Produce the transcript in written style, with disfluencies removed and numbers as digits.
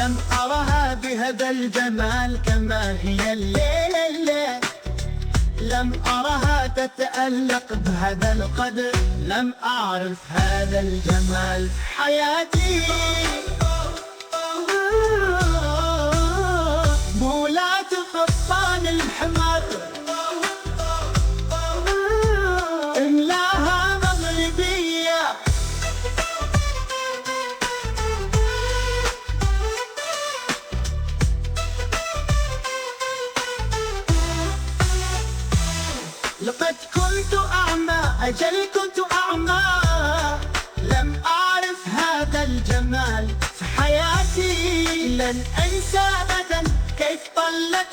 لم أرها بهذا الجمال كما هي الليلة، لم أرها تتألق بهذا القدر، لم أعرف هذا الجمال في حياتي. مولات قطان الحمر املاها مغربية، لقد كنت أعمى، أجل كنت أعمى، لم أعرف هذا الجمال في حياتي. لن أنسى أبدا كيف طلت